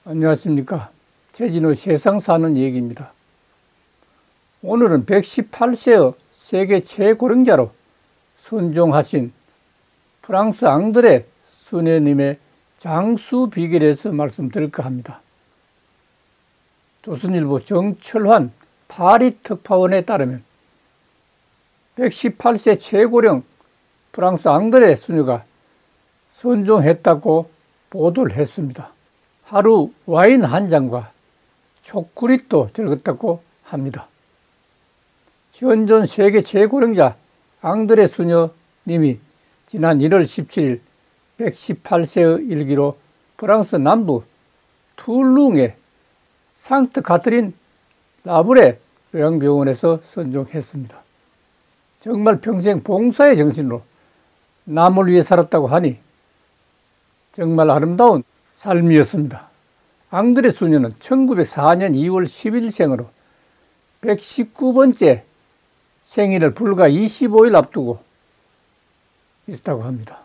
안녕하십니까. 최진호 세상 사는 얘기입니다. 오늘은 118세의 세계 최고령자로 순종하신 프랑스 앙드레 수녀님의 장수 비결에 대해서 말씀드릴까 합니다. 조선일보 정철환 파리 특파원에 따르면 118세 최고령 프랑스 앙드레 수녀가 순종했다고 보도를 했습니다. 하루 와인 한 잔과 초콜릿도 즐겼다고 합니다. 현존 세계 최고령자 앙드레 수녀님이 지난 1월 17일 118세의 일기로 프랑스 남부 툴룽의 상트 카트린 라브레 요양병원에서 순종했습니다. 정말 평생 봉사의 정신으로 남을 위해 살았다고 하니 정말 아름다운 삶이었습니다. 앙드레 수녀는 1904년 2월 10일 생으로 119번째 생일을 불과 25일 앞두고 있었다고 합니다.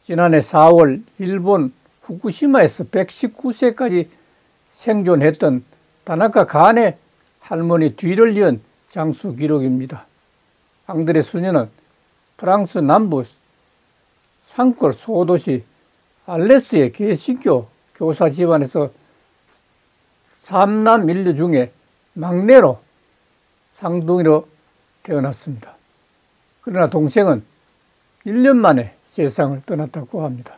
지난해 4월 일본 후쿠시마에서 119세까지 생존했던 다나카 간의 할머니 뒤를 이은 장수 기록입니다. 앙드레 수녀는 프랑스 남부 산골 소도시 알레스의 개신교 교사 집안에서 3남 1녀 중에 막내로 쌍둥이로 태어났습니다. 그러나 동생은 1년 만에 세상을 떠났다고 합니다.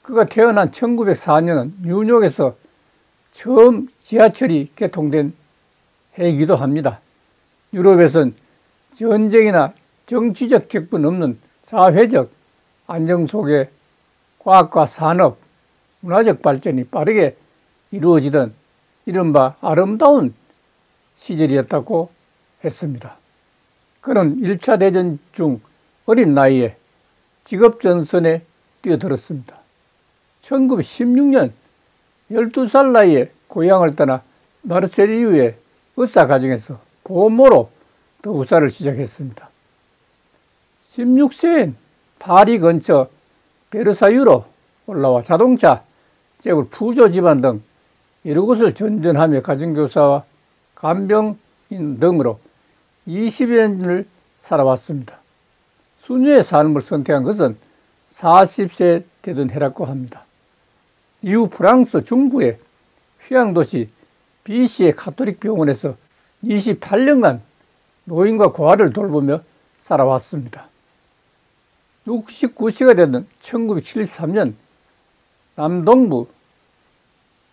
그가 태어난 1904년은 뉴욕에서 처음 지하철이 개통된 해이기도 합니다. 유럽에선 전쟁이나 정치적 격분 없는 사회적 안정 속에 과학과 산업, 문화적 발전이 빠르게 이루어지던 이른바 아름다운 시절이었다고 했습니다. 그는 1차 대전 중 어린 나이에 직업전선에 뛰어들었습니다. 1916년 12살 나이에 고향을 떠나 마르세유의 의사 가정에서 보모로 더 의사를 시작했습니다. 16세엔 파리 근처 베르사유로 올라와 자동차, 재벌, 부조 집안 등 여러 곳을 전전하며 가정교사와 간병인 등으로 20여 년을 살아왔습니다. 수녀의 삶을 선택한 것은 40세 되던 해라고 합니다. 이후 프랑스 중부의 휴양도시 비시의 카톨릭 병원에서 28년간 노인과 고아를 돌보며 살아왔습니다. 69세가 되던 1973년 남동부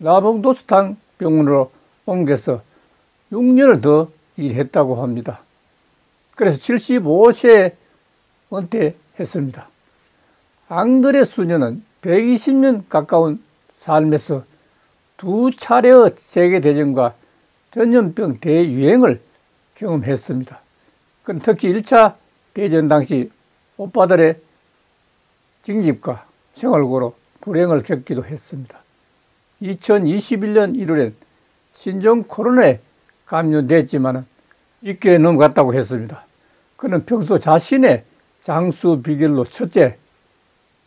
라봉도스탕 병원으로 옮겨서 6년을 더 일했다고 합니다. 그래서 75세에 은퇴했습니다. 앙드레 수녀는 120년 가까운 삶에서 2차례의 세계대전과 전염병 대유행을 경험했습니다. 그는 특히 1차 대전 당시 오빠들의 징집과 생활고로 불행을 겪기도 했습니다. 2021년 1월엔 신종 코로나에 감염됐지만 잊게 넘어갔다고 했습니다. 그는 평소 자신의 장수 비결로 첫째,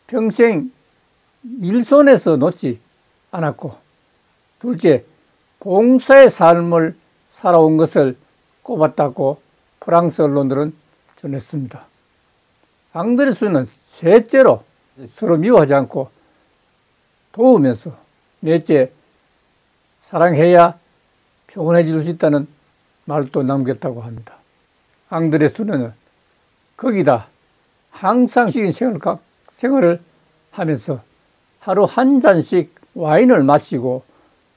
평생 일손에서 놓지 않았고, 둘째, 봉사의 삶을 살아온 것을 꼽았다고 프랑스 언론들은 전했습니다. 앙드레 수녀는 셋째로 서로 미워하지 않고 도우면서, 넷째, 사랑해야 평온해질 수 있다는 말도 남겼다고 합니다. 앙드레 수녀는 거기다 항상 식인 생활을 하면서 하루 한 잔씩 와인을 마시고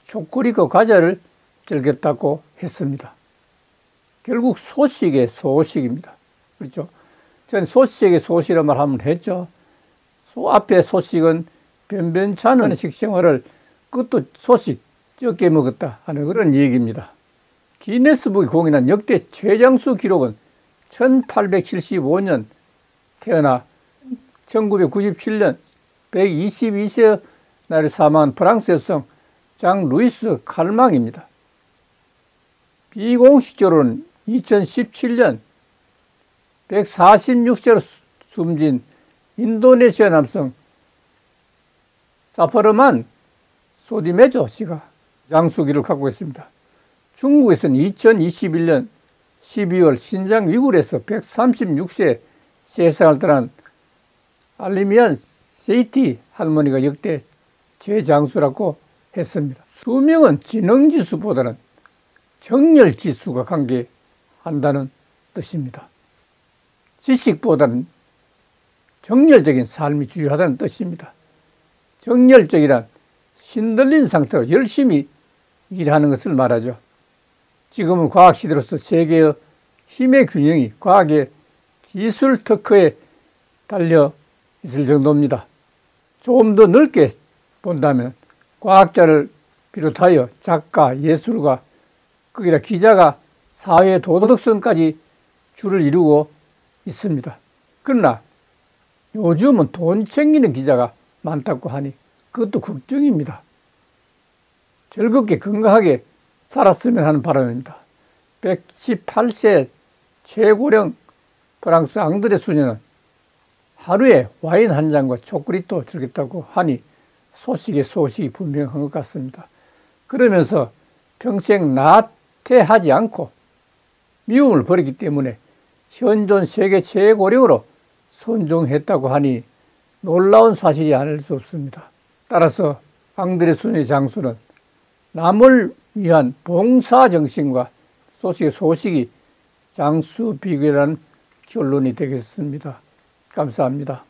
초콜릿과 과자를 즐겼다고 했습니다. 결국 소식의 소식입니다. 그렇죠? 전 소식의 소식이라는 말 한번 했죠. 앞에 소식은 변변찮은 식생활을 그것도 소식 적게 먹었다 하는 그런 얘기입니다. 기네스북이 공인한 역대 최장수 기록은 1875년 태어나 1997년 122세 나이를 사망한 프랑스 여성 장 루이스 칼망입니다. 비공식적으로는 2017년 146세로 숨진 인도네시아 남성 사파르만 소디메조 씨가 장수기를 갖고 있습니다. 중국에서는 2021년 12월 신장 위굴에서 136세 세상을 떠난 알리미안 세이티 할머니가 역대 최장수라고 했습니다. 수명은 지능지수보다는 정렬지수가 관계한다는 뜻입니다. 지식보다는 정렬적인 삶이 중요하다는 뜻입니다. 정렬적이란 신들린 상태로 열심히 일하는 것을 말하죠. 지금은 과학시대로서 세계의 힘의 균형이 과학의 기술 특허에 달려 있을 정도입니다. 조금 더 넓게 본다면 과학자를 비롯하여 작가, 예술가, 거기다 기자가 사회 도덕성까지 줄을 이루고 있습니다. 그러나 요즘은 돈 챙기는 기자가 많다고 하니 그것도 걱정입니다. 즐겁게 건강하게 살았으면 하는 바람입니다. 118세 최고령 프랑스 앙드레 수녀는 하루에 와인 한 잔과 초콜릿도 즐겼다고 하니 소식이 분명한 것 같습니다. 그러면서 평생 나태하지 않고 미움을 버렸기 때문에 현존 세계 최고령으로 선종했다고 하니 놀라운 사실이 아닐 수 없습니다. 따라서 앙드레 수녀의 장수는 남을 위한 봉사정신과 소식이 장수 비결이라는 결론이 되겠습니다. 감사합니다.